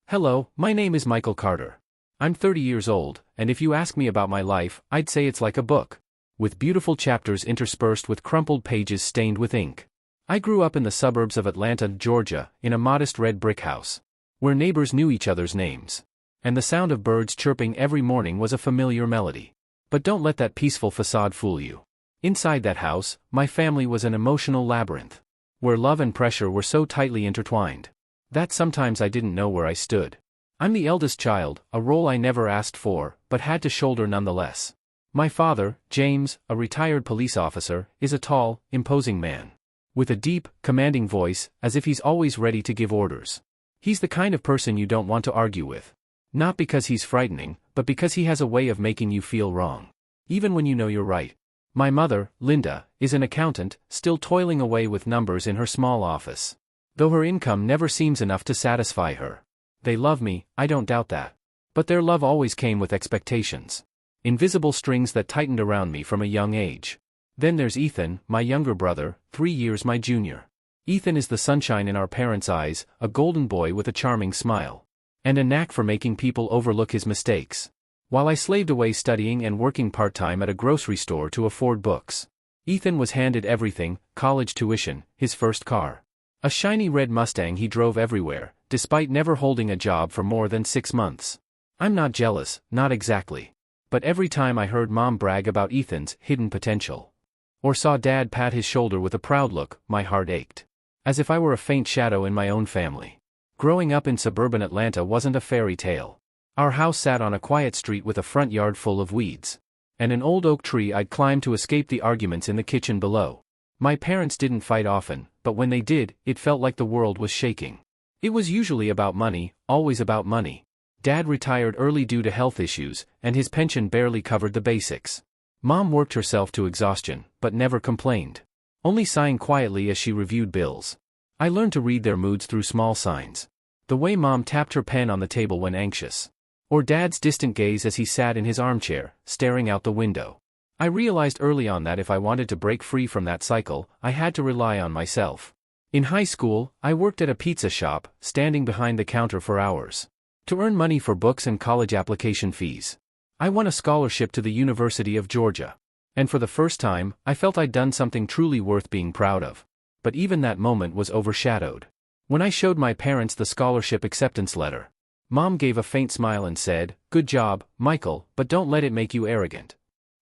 Hello, my name is Michael Carter. I'm 30 years old, and if you ask me about my life, I'd say it's like a book, with beautiful chapters interspersed with crumpled pages stained with ink. I grew up in the suburbs of Atlanta, Georgia, in a modest red brick house, where neighbors knew each other's names, and the sound of birds chirping every morning was a familiar melody. But don't let that peaceful facade fool you. Inside that house, my family was an emotional labyrinth, where love and pressure were so tightly intertwined that sometimes I didn't know where I stood. I'm the eldest child, a role I never asked for, but had to shoulder nonetheless. My father, James, a retired police officer, is a tall, imposing man, with a deep, commanding voice, as if he's always ready to give orders. He's the kind of person you don't want to argue with. Not because he's frightening, but because he has a way of making you feel wrong, even when you know you're right. My mother, Linda, is an accountant, still toiling away with numbers in her small office, though her income never seems enough to satisfy her. They love me, I don't doubt that. But their love always came with expectations. Invisible strings that tightened around me from a young age. Then there's Ethan, my younger brother, 3 years my junior. Ethan is the sunshine in our parents' eyes, a golden boy with a charming smile, and a knack for making people overlook his mistakes. While I slaved away studying and working part-time at a grocery store to afford books, Ethan was handed everything: college tuition, his first car, a shiny red Mustang he drove everywhere, despite never holding a job for more than 6 months. I'm not jealous, not exactly. But every time I heard Mom brag about Ethan's hidden potential, or saw Dad pat his shoulder with a proud look, my heart ached, as if I were a faint shadow in my own family. Growing up in suburban Atlanta wasn't a fairy tale. Our house sat on a quiet street with a front yard full of weeds, and an old oak tree I'd climb to escape the arguments in the kitchen below. My parents didn't fight often, but when they did, it felt like the world was shaking. It was usually about money, always about money. Dad retired early due to health issues, and his pension barely covered the basics. Mom worked herself to exhaustion, but never complained, only sighing quietly as she reviewed bills. I learned to read their moods through small signs. The way Mom tapped her pen on the table when anxious, or Dad's distant gaze as he sat in his armchair, staring out the window. I realized early on that if I wanted to break free from that cycle, I had to rely on myself. In high school, I worked at a pizza shop, standing behind the counter for hours, to earn money for books and college application fees. I won a scholarship to the University of Georgia, and for the first time, I felt I'd done something truly worth being proud of. But even that moment was overshadowed when I showed my parents the scholarship acceptance letter. Mom gave a faint smile and said, "Good job, Michael, but don't let it make you arrogant."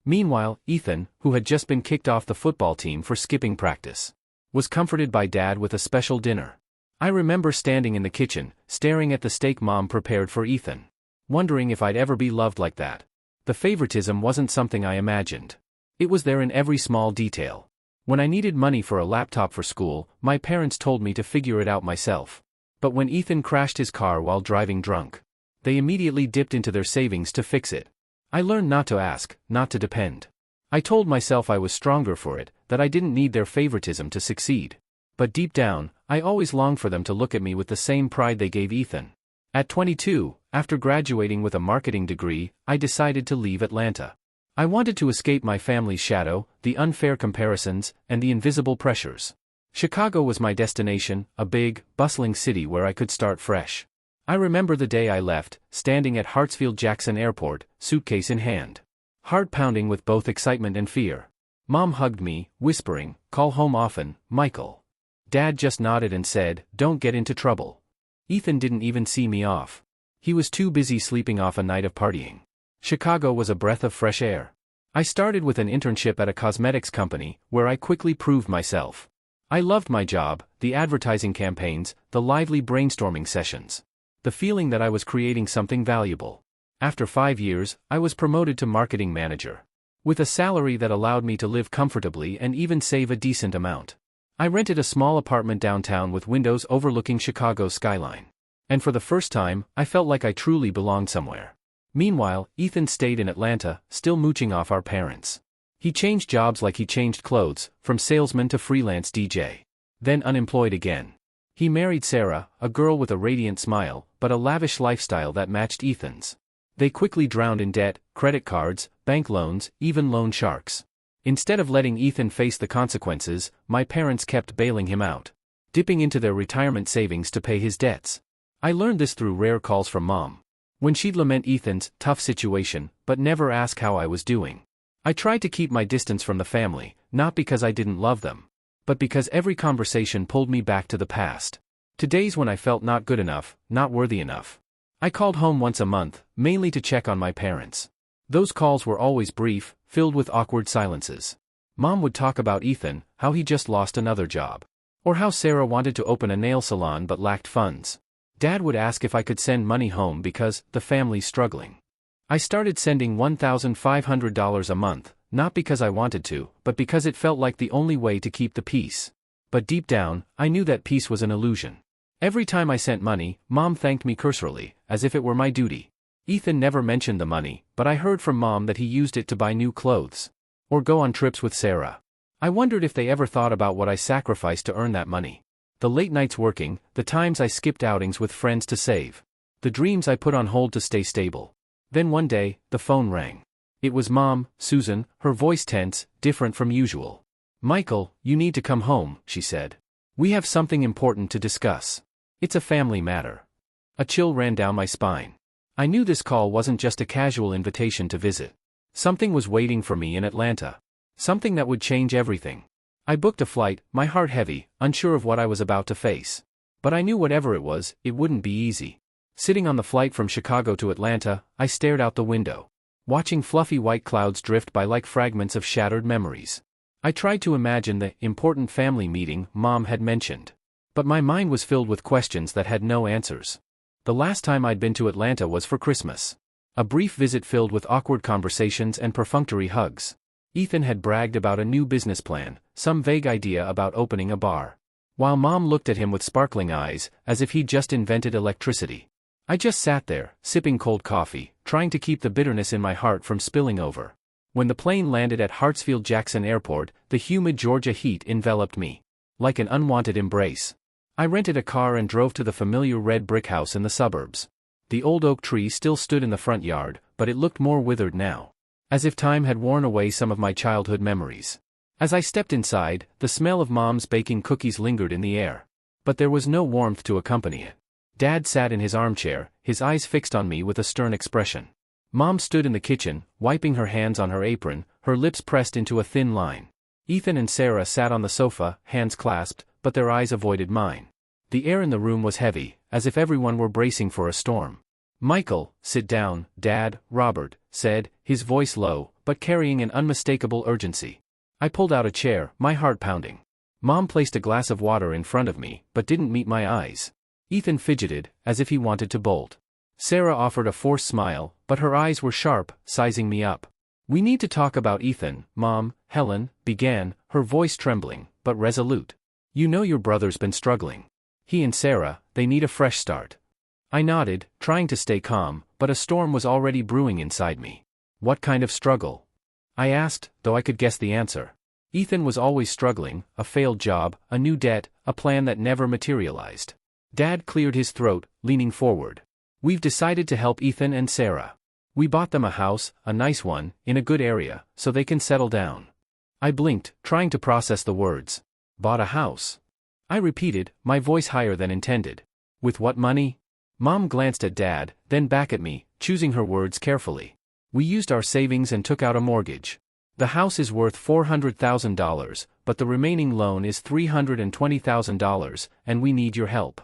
Meanwhile, Ethan, who had just been kicked off the football team for skipping practice, was comforted by Dad with a special dinner. I remember standing in the kitchen, staring at the steak Mom prepared for Ethan, wondering if I'd ever be loved like that. The favoritism wasn't something I imagined. It was there in every small detail. When I needed money for a laptop for school, my parents told me to figure it out myself. But when Ethan crashed his car while driving drunk, they immediately dipped into their savings to fix it. I learned not to ask, not to depend. I told myself I was stronger for it, that I didn't need their favoritism to succeed. But deep down, I always longed for them to look at me with the same pride they gave Ethan. At 22, after graduating with a marketing degree, I decided to leave Atlanta. I wanted to escape my family's shadow, the unfair comparisons, and the invisible pressures. Chicago was my destination, a big, bustling city where I could start fresh. I remember the day I left, standing at Hartsfield-Jackson Airport, suitcase in hand, heart pounding with both excitement and fear. Mom hugged me, whispering, "Call home often, Michael." Dad just nodded and said, "Don't get into trouble." Ethan didn't even see me off. He was too busy sleeping off a night of partying. Chicago was a breath of fresh air. I started with an internship at a cosmetics company, where I quickly proved myself. I loved my job, the advertising campaigns, the lively brainstorming sessions, the feeling that I was creating something valuable. After 5 years, I was promoted to marketing manager, with a salary that allowed me to live comfortably and even save a decent amount. I rented a small apartment downtown with windows overlooking Chicago's skyline, and for the first time, I felt like I truly belonged somewhere. Meanwhile, Ethan stayed in Atlanta, still mooching off our parents. He changed jobs like he changed clothes, from salesman to freelance DJ. Then unemployed again. He married Sarah, a girl with a radiant smile, but a lavish lifestyle that matched Ethan's. They quickly drowned in debt, credit cards, bank loans, even loan sharks. Instead of letting Ethan face the consequences, my parents kept bailing him out, dipping into their retirement savings to pay his debts. I learned this through rare calls from Mom. When she'd lament Ethan's tough situation, but never ask how I was doing. I tried to keep my distance from the family, not because I didn't love them, but because every conversation pulled me back to the past. To days when I felt not good enough, not worthy enough. I called home once a month, mainly to check on my parents. Those calls were always brief, filled with awkward silences. Mom would talk about Ethan, how he just lost another job. Or how Sarah wanted to open a nail salon but lacked funds. Dad would ask if I could send money home because the family's struggling. I started sending $1,500 a month, not because I wanted to, but because it felt like the only way to keep the peace. But deep down, I knew that peace was an illusion. Every time I sent money, Mom thanked me cursorily, as if it were my duty. Ethan never mentioned the money, but I heard from Mom that he used it to buy new clothes. Or go on trips with Sarah. I wondered if they ever thought about what I sacrificed to earn that money. The late nights working, the times I skipped outings with friends to save. The dreams I put on hold to stay stable. Then one day, the phone rang. It was Mom, Susan, her voice tense, different from usual. "Michael, you need to come home," she said. "We have something important to discuss. It's a family matter." A chill ran down my spine. I knew this call wasn't just a casual invitation to visit. Something was waiting for me in Atlanta. Something that would change everything. I booked a flight, my heart heavy, unsure of what I was about to face. But I knew whatever it was, it wouldn't be easy. Sitting on the flight from Chicago to Atlanta, I stared out the window, watching fluffy white clouds drift by like fragments of shattered memories. I tried to imagine the important family meeting Mom had mentioned. But my mind was filled with questions that had no answers. The last time I'd been to Atlanta was for Christmas. A brief visit filled with awkward conversations and perfunctory hugs. Ethan had bragged about a new business plan, some vague idea about opening a bar. While Mom looked at him with sparkling eyes, as if he'd just invented electricity. I just sat there, sipping cold coffee, trying to keep the bitterness in my heart from spilling over. When the plane landed at Hartsfield-Jackson Airport, the humid Georgia heat enveloped me. Like an unwanted embrace. I rented a car and drove to the familiar red brick house in the suburbs. The old oak tree still stood in the front yard, but it looked more withered now. As if time had worn away some of my childhood memories. As I stepped inside, the smell of Mom's baking cookies lingered in the air. But there was no warmth to accompany it. Dad sat in his armchair, his eyes fixed on me with a stern expression. Mom stood in the kitchen, wiping her hands on her apron, her lips pressed into a thin line. Ethan and Sarah sat on the sofa, hands clasped, but their eyes avoided mine. The air in the room was heavy, as if everyone were bracing for a storm. "Michael, sit down, Dad," Robert said, his voice low, but carrying an unmistakable urgency. I pulled out a chair, my heart pounding. Mom placed a glass of water in front of me, but didn't meet my eyes. Ethan fidgeted, as if he wanted to bolt. Sarah offered a forced smile, but her eyes were sharp, sizing me up. "We need to talk about Ethan, Mom," Helen began, her voice trembling, but resolute. "You know your brother's been struggling. He and Sarah, they need a fresh start." I nodded, trying to stay calm, but a storm was already brewing inside me. "What kind of struggle?" I asked, though I could guess the answer. Ethan was always struggling, a failed job, a new debt, a plan that never materialized. Dad cleared his throat, leaning forward. "We've decided to help Ethan and Sarah. We bought them a house, a nice one, in a good area, so they can settle down." I blinked, trying to process the words. "Bought a house?" I repeated, my voice higher than intended. "With what money?" Mom glanced at Dad, then back at me, choosing her words carefully. "We used our savings and took out a mortgage. The house is worth $400,000, but the remaining loan is $320,000, and we need your help."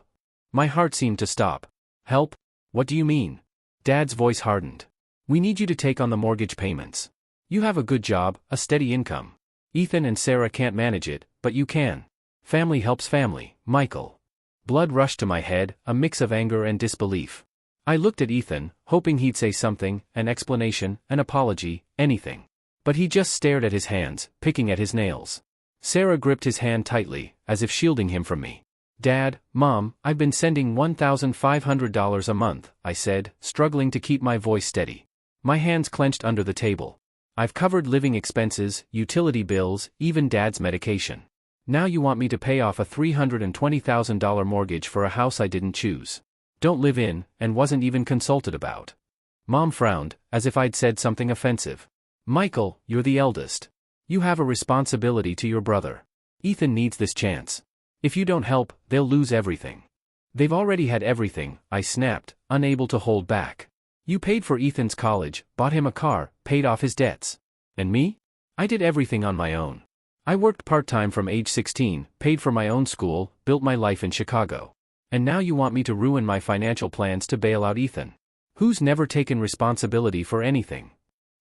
My heart seemed to stop. "Help? What do you mean?" Dad's voice hardened. "We need you to take on the mortgage payments. You have a good job, a steady income. Ethan and Sarah can't manage it, but you can. Family helps family, Michael." Blood rushed to my head, a mix of anger and disbelief. I looked at Ethan, hoping he'd say something, an explanation, an apology, anything. But he just stared at his hands, picking at his nails. Sarah gripped his hand tightly, as if shielding him from me. "Dad, Mom, I've been sending $1,500 a month," I said, struggling to keep my voice steady. My hands clenched under the table. "I've covered living expenses, utility bills, even Dad's medication. Now you want me to pay off a $320,000 mortgage for a house I didn't choose. Don't live in, and wasn't even consulted about." Mom frowned, as if I'd said something offensive. "Michael, you're the eldest. You have a responsibility to your brother. Ethan needs this chance. If you don't help, they'll lose everything." They've already had everything, I snapped, unable to hold back. You paid for Ethan's college, bought him a car, paid off his debts. And me? I did everything on my own. I worked part-time from age 16, paid for my own school, built my life in Chicago. And now you want me to ruin my financial plans to bail out Ethan? Who's never taken responsibility for anything?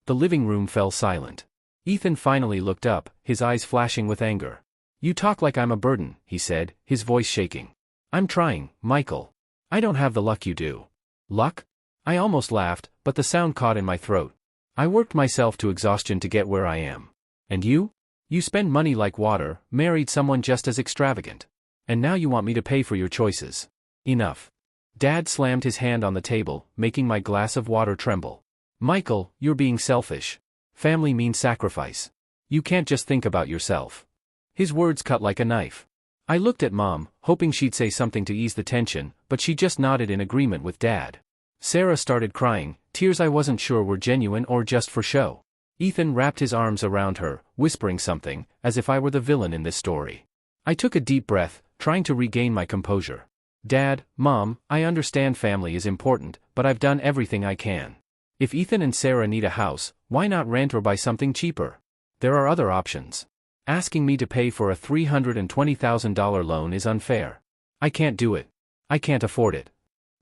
The living room fell silent. Ethan finally looked up, his eyes flashing with anger. You talk like I'm a burden, he said, his voice shaking. I'm trying, Michael. I don't have the luck you do. Luck? I almost laughed, but the sound caught in my throat. I worked myself to exhaustion to get where I am. And you? You spend money like water, married someone just as extravagant. And now you want me to pay for your choices. Enough. Dad slammed his hand on the table, making my glass of water tremble. Michael, you're being selfish. Family means sacrifice. You can't just think about yourself. His words cut like a knife. I looked at Mom, hoping she'd say something to ease the tension, but she just nodded in agreement with Dad. Sarah started crying, tears I wasn't sure were genuine or just for show. Ethan wrapped his arms around her, whispering something, as if I were the villain in this story. I took a deep breath, trying to regain my composure. Dad, Mom, I understand family is important, but I've done everything I can. If Ethan and Sarah need a house, why not rent or buy something cheaper? There are other options. Asking me to pay for a $320,000 loan is unfair. I can't do it. I can't afford it.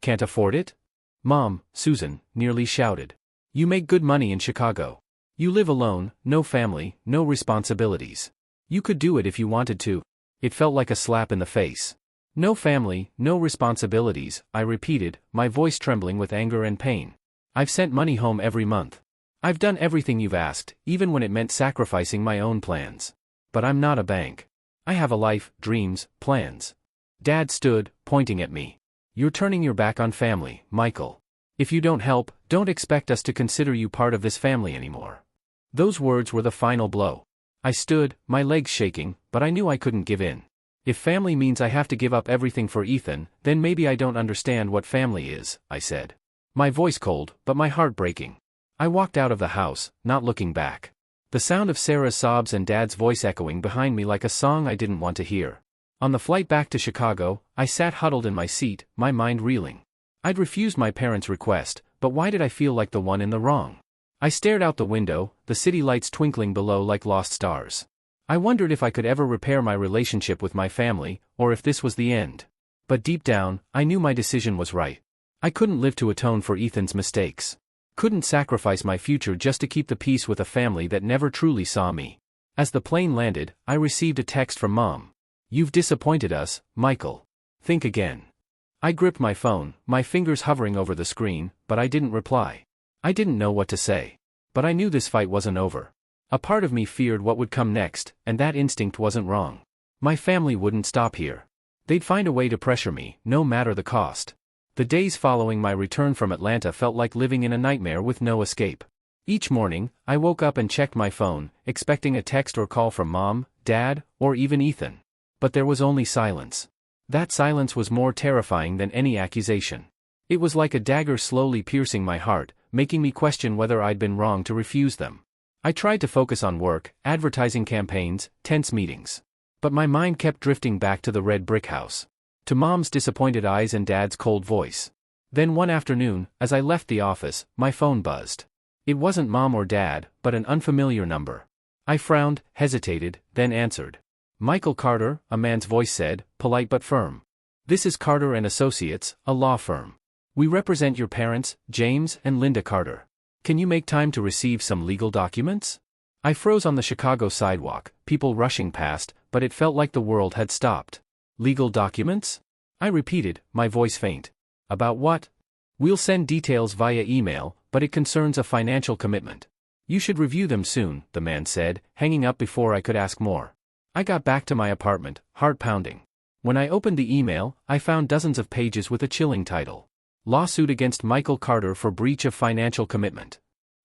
Can't afford it? Mom, Susan, nearly shouted. You make good money in Chicago. You live alone, no family, no responsibilities. You could do it if you wanted to. It felt like a slap in the face. No family, no responsibilities, I repeated, my voice trembling with anger and pain. I've sent money home every month. I've done everything you've asked, even when it meant sacrificing my own plans. But I'm not a bank. I have a life, dreams, plans. Dad stood, pointing at me. You're turning your back on family, Michael. If you don't help, don't expect us to consider you part of this family anymore. Those words were the final blow. I stood, my legs shaking, but I knew I couldn't give in. If family means I have to give up everything for Ethan, then maybe I don't understand what family is, I said. My voice cold, but my heart breaking. I walked out of the house, not looking back. The sound of Sarah's sobs and Dad's voice echoing behind me like a song I didn't want to hear. On the flight back to Chicago, I sat huddled in my seat, my mind reeling. I'd refused my parents' request, but why did I feel like the one in the wrong? I stared out the window, the city lights twinkling below like lost stars. I wondered if I could ever repair my relationship with my family, or if this was the end. But deep down, I knew my decision was right. I couldn't live to atone for Ethan's mistakes. Couldn't sacrifice my future just to keep the peace with a family that never truly saw me. As the plane landed, I received a text from Mom. You've disappointed us, Michael. Think again. I gripped my phone, my fingers hovering over the screen, but I didn't reply. I didn't know what to say. But I knew this fight wasn't over. A part of me feared what would come next, and that instinct wasn't wrong. My family wouldn't stop here. They'd find a way to pressure me, no matter the cost. The days following my return from Atlanta felt like living in a nightmare with no escape. Each morning, I woke up and checked my phone, expecting a text or call from Mom, Dad, or even Ethan. But there was only silence. That silence was more terrifying than any accusation. It was like a dagger slowly piercing my heart, making me question whether I'd been wrong to refuse them. I tried to focus on work, advertising campaigns, tense meetings. But my mind kept drifting back to the red brick house. To Mom's disappointed eyes and Dad's cold voice. Then one afternoon, as I left the office, my phone buzzed. It wasn't Mom or Dad, but an unfamiliar number. I frowned, hesitated, then answered. Michael Carter, a man's voice said, polite but firm. This is Carter and Associates, a law firm. We represent your parents, James and Linda Carter. Can you make time to receive some legal documents? I froze on the Chicago sidewalk, people rushing past, but it felt like the world had stopped. Legal documents? I repeated, my voice faint. About what? We'll send details via email, but it concerns a financial commitment. You should review them soon, the man said, hanging up before I could ask more. I got back to my apartment, heart pounding. When I opened the email, I found dozens of pages with a chilling title. Lawsuit against Michael Carter for breach of financial commitment.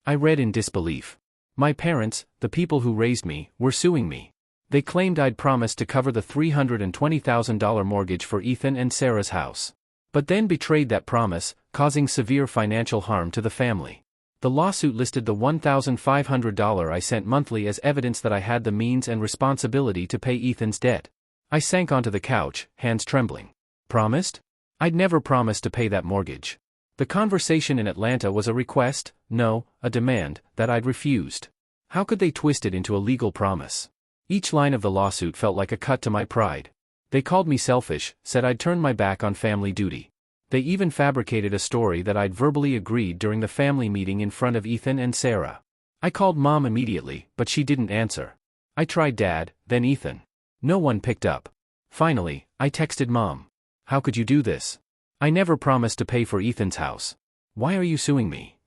I read in disbelief. My parents, the people who raised me, were suing me. They claimed I'd promised to cover the $320,000 mortgage for Ethan and Sarah's house. But then betrayed that promise, causing severe financial harm to the family. The lawsuit listed the $1,500 I sent monthly as evidence that I had the means and responsibility to pay Ethan's debt. I sank onto the couch, hands trembling. Promised? I'd never promised to pay that mortgage. The conversation in Atlanta was a request, no, a demand, that I'd refused. How could they twist it into a legal promise? Each line of the lawsuit felt like a cut to my pride. They called me selfish, said I'd turned my back on family duty. They even fabricated a story that I'd verbally agreed during the family meeting in front of Ethan and Sarah. I called Mom immediately, but she didn't answer. I tried Dad, then Ethan. No one picked up. Finally, I texted Mom. How could you do this? I never promised to pay for Ethan's house. Why are you suing me?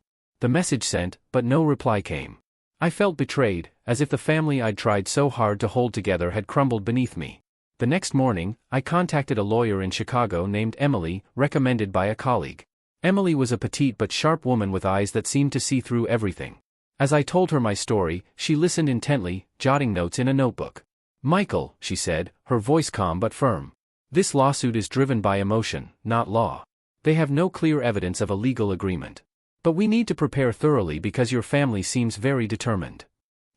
The message sent, but no reply came. I felt betrayed, as if the family I'd tried so hard to hold together had crumbled beneath me. The next morning, I contacted a lawyer in Chicago named Emily, recommended by a colleague. Emily was a petite but sharp woman with eyes that seemed to see through everything. As I told her my story, she listened intently, jotting notes in a notebook. Michael, she said, her voice calm but firm. This lawsuit is driven by emotion, not law. They have no clear evidence of a legal agreement. But we need to prepare thoroughly because your family seems very determined.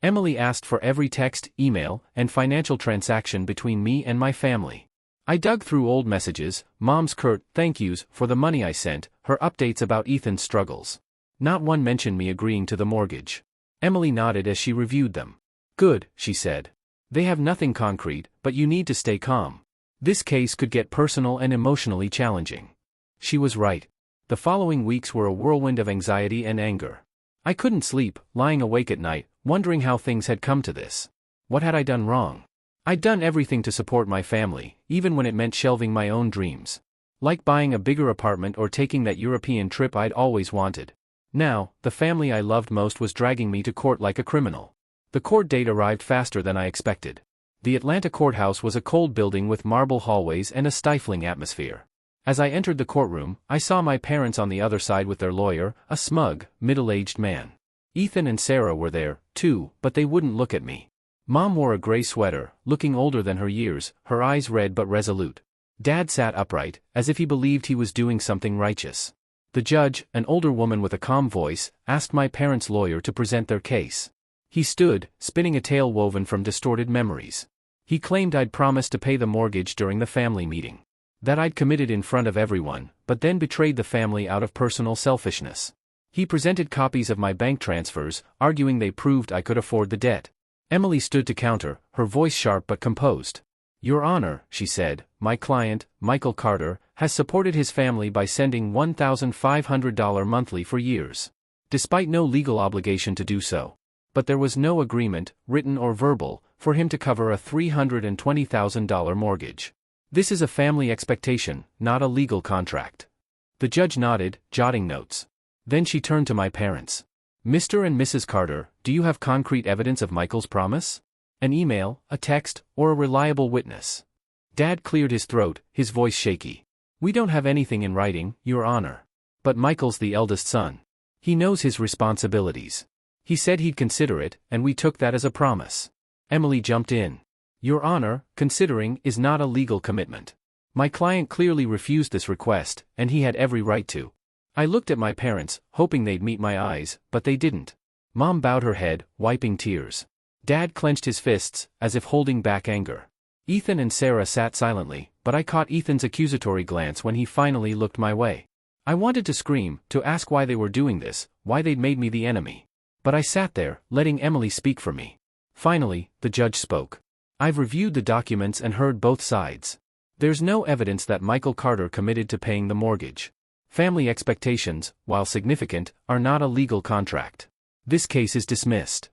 Emily asked for every text, email, and financial transaction between me and my family. I dug through old messages, Mom's curt thank yous for the money I sent, her updates about Ethan's struggles. Not one mentioned me agreeing to the mortgage. Emily nodded as she reviewed them. Good, she said. They have nothing concrete, but you need to stay calm. This case could get personal and emotionally challenging. She was right. The following weeks were a whirlwind of anxiety and anger. I couldn't sleep, lying awake at night, wondering how things had come to this. What had I done wrong? I'd done everything to support my family, even when it meant shelving my own dreams. Like buying a bigger apartment or taking that European trip I'd always wanted. Now, the family I loved most was dragging me to court like a criminal. The court date arrived faster than I expected. The Atlanta courthouse was a cold building with marble hallways and a stifling atmosphere. As I entered the courtroom, I saw my parents on the other side with their lawyer, a smug, middle-aged man. Ethan and Sarah were there, too, but they wouldn't look at me. Mom wore a gray sweater, looking older than her years, her eyes red but resolute. Dad sat upright, as if he believed he was doing something righteous. The judge, an older woman with a calm voice, asked my parents' lawyer to present their case. He stood, spinning a tale woven from distorted memories. He claimed I'd promised to pay the mortgage during the family meeting. That I'd committed in front of everyone, but then betrayed the family out of personal selfishness. He presented copies of my bank transfers, arguing they proved I could afford the debt. Emily stood to counter, her voice sharp but composed. Your Honor, she said, my client, Michael Carter, has supported his family by sending $1,500 monthly for years. Despite no legal obligation to do so. But there was no agreement, written or verbal, for him to cover a $320,000 mortgage. This is a family expectation, not a legal contract. The judge nodded, jotting notes. Then she turned to my parents. Mr. and Mrs. Carter, do you have concrete evidence of Michael's promise? An email, a text, or a reliable witness? Dad cleared his throat, his voice shaky. We don't have anything in writing, Your Honor. But Michael's the eldest son. He knows his responsibilities. He said he'd consider it, and we took that as a promise. Emily jumped in. Your Honor, considering is not a legal commitment. My client clearly refused this request, and he had every right to. I looked at my parents, hoping they'd meet my eyes, but they didn't. Mom bowed her head, wiping tears. Dad clenched his fists, as if holding back anger. Ethan and Sarah sat silently, but I caught Ethan's accusatory glance when he finally looked my way. I wanted to scream, to ask why they were doing this, why they'd made me the enemy. But I sat there, letting Emily speak for me. Finally, the judge spoke. I've reviewed the documents and heard both sides. There's no evidence that Michael Carter committed to paying the mortgage. Family expectations, while significant, are not a legal contract. This case is dismissed.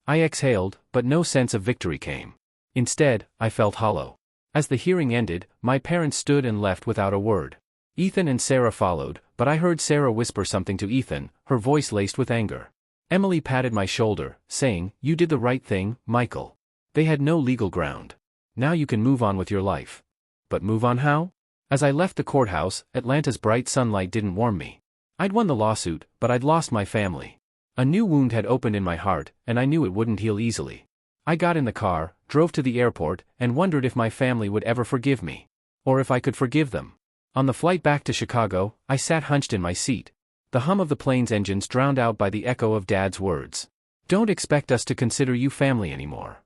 I exhaled, but no sense of victory came. Instead, I felt hollow. As the hearing ended, my parents stood and left without a word. Ethan and Sarah followed, but I heard Sarah whisper something to Ethan, her voice laced with anger. Emily patted my shoulder, saying, You did the right thing, Michael. They had no legal ground. Now you can move on with your life. But move on how? As I left the courthouse, Atlanta's bright sunlight didn't warm me. I'd won the lawsuit, but I'd lost my family. A new wound had opened in my heart, and I knew it wouldn't heal easily. I got in the car, drove to the airport, and wondered if my family would ever forgive me. Or if I could forgive them. On the flight back to Chicago, I sat hunched in my seat. The hum of the plane's engines drowned out by the echo of Dad's words. Don't expect us to consider you family anymore.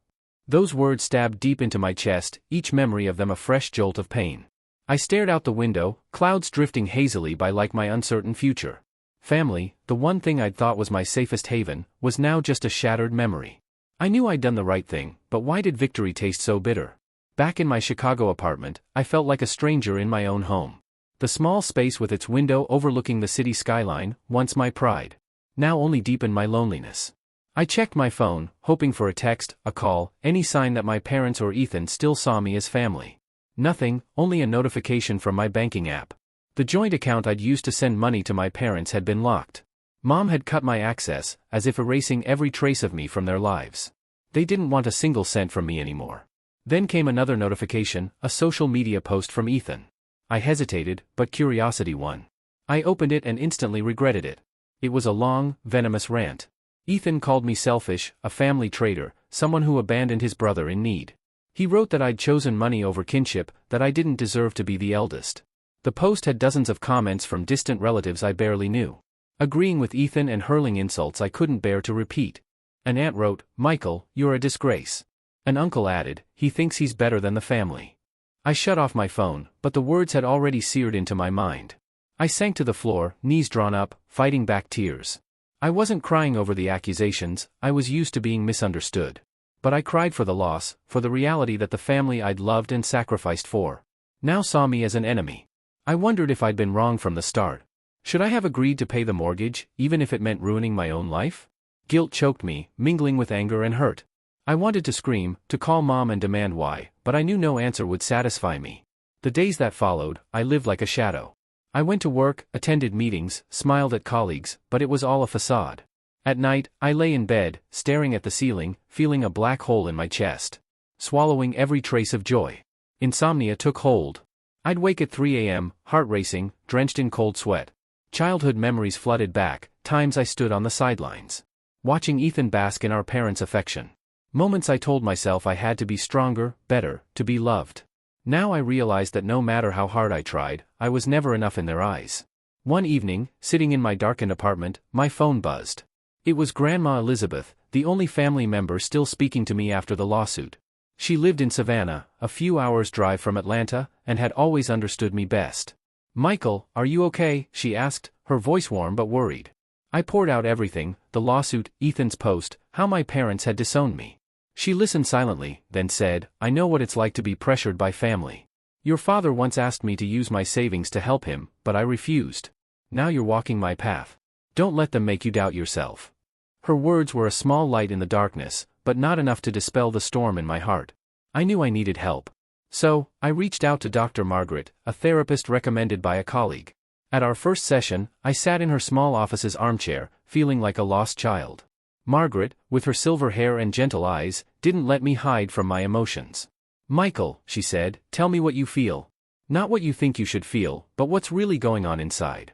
Those words stabbed deep into my chest, each memory of them a fresh jolt of pain. I stared out the window, clouds drifting hazily by like my uncertain future. Family, the one thing I'd thought was my safest haven, was now just a shattered memory. I knew I'd done the right thing, but why did victory taste so bitter? Back in my Chicago apartment, I felt like a stranger in my own home. The small space with its window overlooking the city skyline, once my pride, now only deepened my loneliness. I checked my phone, hoping for a text, a call, any sign that my parents or Ethan still saw me as family. Nothing, only a notification from my banking app. The joint account I'd used to send money to my parents had been locked. Mom had cut my access, as if erasing every trace of me from their lives. They didn't want a single cent from me anymore. Then came another notification, a social media post from Ethan. I hesitated, but curiosity won. I opened it and instantly regretted it. It was a long, venomous rant. Ethan called me selfish, a family traitor, someone who abandoned his brother in need. He wrote that I'd chosen money over kinship, that I didn't deserve to be the eldest. The post had dozens of comments from distant relatives I barely knew, agreeing with Ethan and hurling insults I couldn't bear to repeat. An aunt wrote, "Michael, you're a disgrace." An uncle added, "He thinks he's better than the family." I shut off my phone, but the words had already seared into my mind. I sank to the floor, knees drawn up, fighting back tears. I wasn't crying over the accusations, I was used to being misunderstood. But I cried for the loss, for the reality that the family I'd loved and sacrificed for now saw me as an enemy. I wondered if I'd been wrong from the start. Should I have agreed to pay the mortgage, even if it meant ruining my own life? Guilt choked me, mingling with anger and hurt. I wanted to scream, to call Mom and demand why, but I knew no answer would satisfy me. The days that followed, I lived like a shadow. I went to work, attended meetings, smiled at colleagues, but it was all a facade. At night, I lay in bed, staring at the ceiling, feeling a black hole in my chest, swallowing every trace of joy. Insomnia took hold. I'd wake at 3 a.m., heart racing, drenched in cold sweat. Childhood memories flooded back, times I stood on the sidelines, watching Ethan bask in our parents' affection. Moments I told myself I had to be stronger, better, to be loved. Now I realized that no matter how hard I tried, I was never enough in their eyes. One evening, sitting in my darkened apartment, my phone buzzed. It was Grandma Elizabeth, the only family member still speaking to me after the lawsuit. She lived in Savannah, a few hours' drive from Atlanta, and had always understood me best. "Michael, are you okay?" she asked, her voice warm but worried. I poured out everything, the lawsuit, Ethan's post, how my parents had disowned me. She listened silently, then said, "I know what it's like to be pressured by family. Your father once asked me to use my savings to help him, but I refused. Now you're walking my path. Don't let them make you doubt yourself." Her words were a small light in the darkness, but not enough to dispel the storm in my heart. I knew I needed help. So, I reached out to Dr. Margaret, a therapist recommended by a colleague. At our first session, I sat in her small office's armchair, feeling like a lost child. Margaret, with her silver hair and gentle eyes, didn't let me hide from my emotions. "Michael," she said, "tell me what you feel. Not what you think you should feel, but what's really going on inside."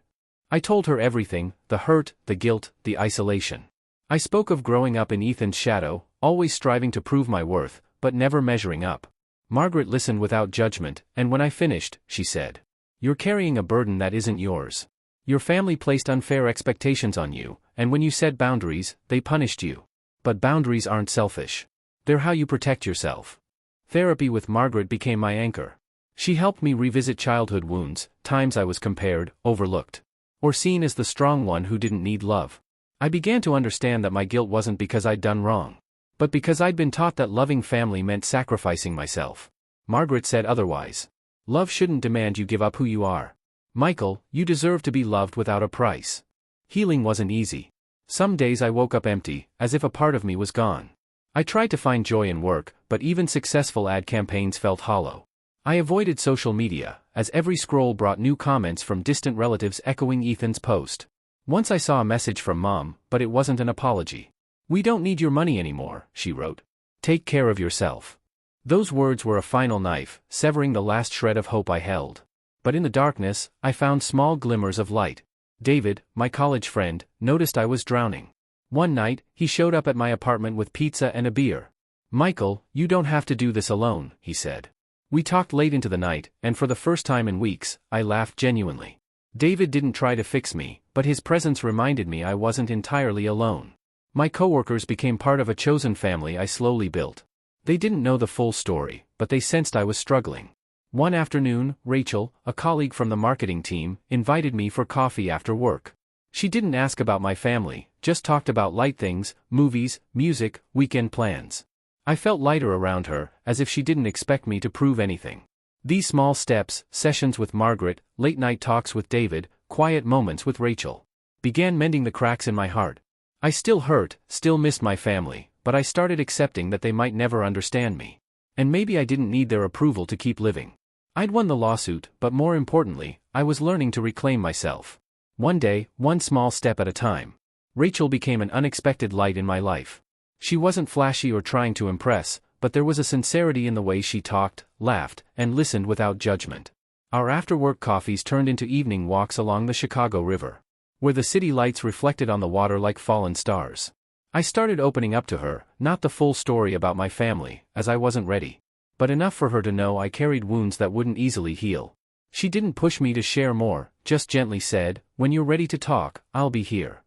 I told her everything, the hurt, the guilt, the isolation. I spoke of growing up in Ethan's shadow, always striving to prove my worth, but never measuring up. Margaret listened without judgment, and when I finished, she said, "You're carrying a burden that isn't yours. Your family placed unfair expectations on you, and when you set boundaries, they punished you. But boundaries aren't selfish. They're how you protect yourself." Therapy with Margaret became my anchor. She helped me revisit childhood wounds, times I was compared, overlooked, or seen as the strong one who didn't need love. I began to understand that my guilt wasn't because I'd done wrong, but because I'd been taught that loving family meant sacrificing myself. Margaret said otherwise. Love shouldn't demand you give up who you are. Michael, you deserve to be loved without a price. Healing wasn't easy. Some days I woke up empty, as if a part of me was gone. I tried to find joy in work, but even successful ad campaigns felt hollow. I avoided social media, as every scroll brought new comments from distant relatives echoing Ethan's post. Once I saw a message from Mom, but it wasn't an apology. "We don't need your money anymore," she wrote. "Take care of yourself." Those words were a final knife, severing the last shred of hope I held. But in the darkness, I found small glimmers of light. David, my college friend, noticed I was drowning. One night, he showed up at my apartment with pizza and a beer. "Michael, you don't have to do this alone," he said. We talked late into the night, and for the first time in weeks, I laughed genuinely. David didn't try to fix me, but his presence reminded me I wasn't entirely alone. My coworkers became part of a chosen family I slowly built. They didn't know the full story, but they sensed I was struggling. One afternoon, Rachel, a colleague from the marketing team, invited me for coffee after work. She didn't ask about my family, just talked about light things, movies, music, weekend plans. I felt lighter around her, as if she didn't expect me to prove anything. These small steps, sessions with Margaret, late-night talks with David, quiet moments with Rachel, began mending the cracks in my heart. I still hurt, still missed my family, but I started accepting that they might never understand me. And maybe I didn't need their approval to keep living. I'd won the lawsuit, but more importantly, I was learning to reclaim myself. One day, one small step at a time. Rachel became an unexpected light in my life. She wasn't flashy or trying to impress, but there was a sincerity in the way she talked, laughed, and listened without judgment. Our after-work coffees turned into evening walks along the Chicago River, where the city lights reflected on the water like fallen stars. I started opening up to her, not the full story about my family, as I wasn't ready, but enough for her to know I carried wounds that wouldn't easily heal. She didn't push me to share more, just gently said, "When you're ready to talk, I'll be here."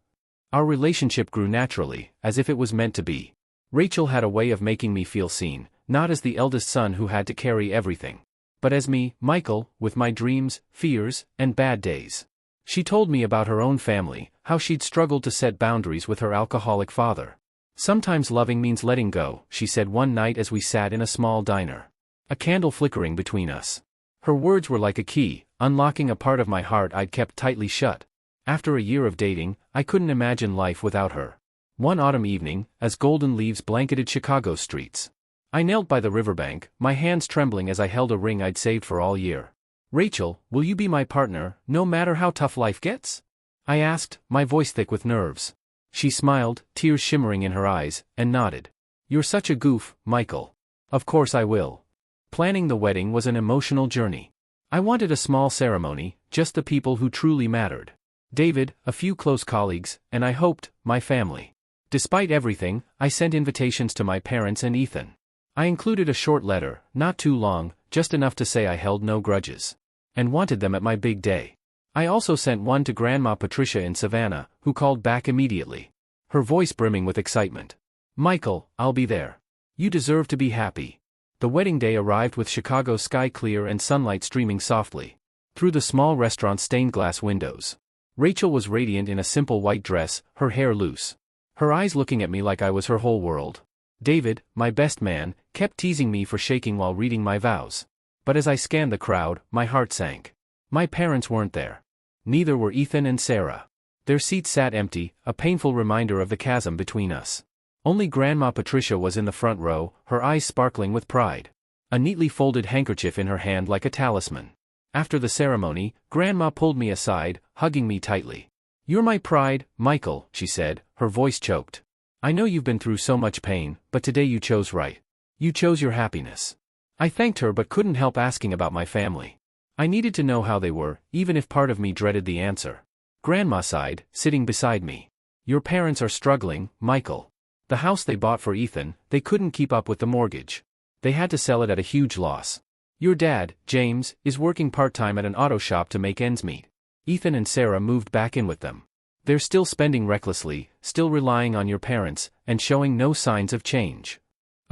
Our relationship grew naturally, as if it was meant to be. Rachel had a way of making me feel seen, not as the eldest son who had to carry everything, but as me, Michael, with my dreams, fears, and bad days. She told me about her own family, how she'd struggled to set boundaries with her alcoholic father. "Sometimes loving means letting go," she said one night as we sat in a small diner, a candle flickering between us. Her words were like a key, unlocking a part of my heart I'd kept tightly shut. After a year of dating, I couldn't imagine life without her. One autumn evening, as golden leaves blanketed Chicago streets, I knelt by the riverbank, my hands trembling as I held a ring I'd saved for all year. "Rachel, will you be my partner, no matter how tough life gets?" I asked, my voice thick with nerves. She smiled, tears shimmering in her eyes, and nodded. "You're such a goof, Michael. Of course I will." Planning the wedding was an emotional journey. I wanted a small ceremony, just the people who truly mattered. David, a few close colleagues, and I hoped, my family. Despite everything, I sent invitations to my parents and Ethan. I included a short letter, not too long, just enough to say I held no grudges, and wanted them at my big day. I also sent one to Grandma Patricia in Savannah, who called back immediately, her voice brimming with excitement. "Michael, I'll be there. You deserve to be happy." The wedding day arrived with Chicago's sky clear and sunlight streaming softly through the small restaurant's stained glass windows. Rachel was radiant in a simple white dress, her hair loose, her eyes looking at me like I was her whole world. David, my best man, kept teasing me for shaking while reading my vows. But as I scanned the crowd, my heart sank. My parents weren't there. Neither were Ethan and Sarah. Their seats sat empty, a painful reminder of the chasm between us. Only Grandma Patricia was in the front row, her eyes sparkling with pride, a neatly folded handkerchief in her hand like a talisman. After the ceremony, Grandma pulled me aside, hugging me tightly. "You're my pride, Michael," she said, her voice choked. "I know you've been through so much pain, but today you chose right. You chose your happiness." I thanked her but couldn't help asking about my family. I needed to know how they were, even if part of me dreaded the answer. Grandma sighed, sitting beside me. "Your parents are struggling, Michael. The house they bought for Ethan, they couldn't keep up with the mortgage. They had to sell it at a huge loss. Your dad, James, is working part-time at an auto shop to make ends meet. Ethan and Sarah moved back in with them. They're still spending recklessly, still relying on your parents, and showing no signs of change."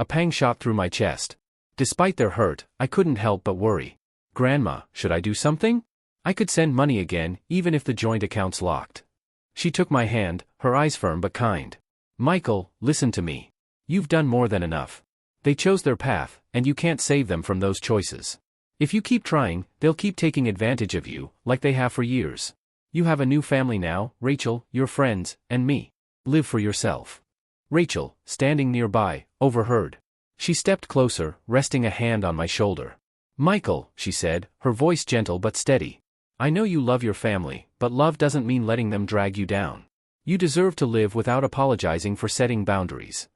A pang shot through my chest. Despite their hurt, I couldn't help but worry. "Grandma, should I do something? I could send money again, even if the joint account's locked." She took my hand, her eyes firm but kind. "Michael, listen to me. You've done more than enough. They chose their path, and you can't save them from those choices. If you keep trying, they'll keep taking advantage of you, like they have for years. You have a new family now, Rachel, your friends, and me. Live for yourself." Rachel, standing nearby, overheard. She stepped closer, resting a hand on my shoulder. "Michael," she said, her voice gentle but steady. "I know you love your family, but love doesn't mean letting them drag you down. You deserve to live without apologizing for setting boundaries."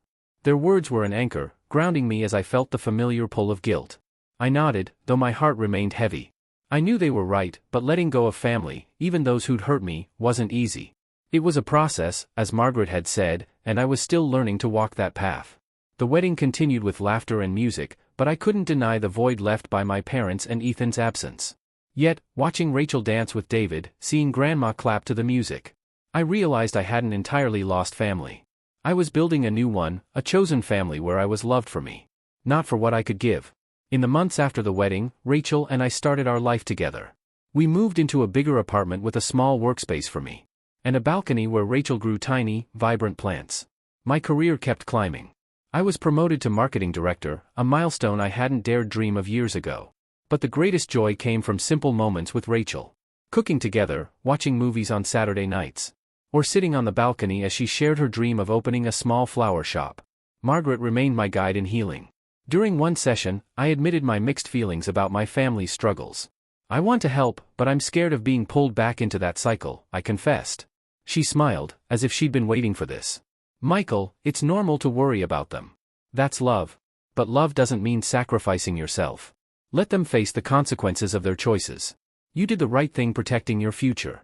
Their words were an anchor, grounding me as I felt the familiar pull of guilt. I nodded, though my heart remained heavy. I knew they were right, but letting go of family, even those who'd hurt me, wasn't easy. It was a process, as Margaret had said, and I was still learning to walk that path. The wedding continued with laughter and music, but I couldn't deny the void left by my parents and Ethan's absence. Yet, watching Rachel dance with David, seeing Grandma clap to the music, I realized I hadn't entirely lost family. I was building a new one, a chosen family where I was loved for me, not for what I could give. In the months after the wedding, Rachel and I started our life together. We moved into a bigger apartment with a small workspace for me, and a balcony where Rachel grew tiny, vibrant plants. My career kept climbing. I was promoted to marketing director, a milestone I hadn't dared dream of years ago. But the greatest joy came from simple moments with Rachel. Cooking together, watching movies on Saturday nights, or sitting on the balcony as she shared her dream of opening a small flower shop. Margaret remained my guide in healing. During one session, I admitted my mixed feelings about my family's struggles. I want to help, but I'm scared of being pulled back into that cycle, I confessed. She smiled, as if she'd been waiting for this. Michael, it's normal to worry about them. That's love. But love doesn't mean sacrificing yourself. Let them face the consequences of their choices. You did the right thing protecting your future.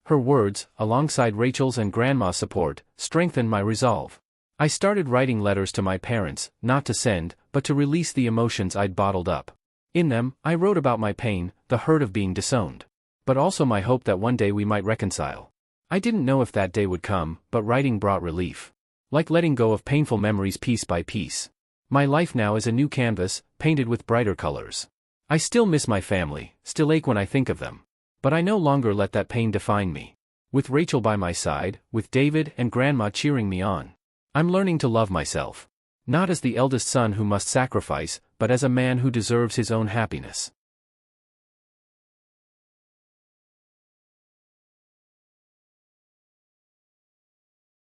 Her words, alongside Rachel's and Grandma's support, strengthened my resolve. I started writing letters to my parents, not to send, but to release the emotions I'd bottled up. In them, I wrote about my pain, the hurt of being disowned, but also my hope that one day we might reconcile. I didn't know if that day would come, but writing brought relief. Like letting go of painful memories piece by piece. My life now is a new canvas, painted with brighter colors. I still miss my family, still ache when I think of them. But I no longer let that pain define me. With Rachel by my side, with David and Grandma cheering me on, I'm learning to love myself. Not as the eldest son who must sacrifice, but as a man who deserves his own happiness.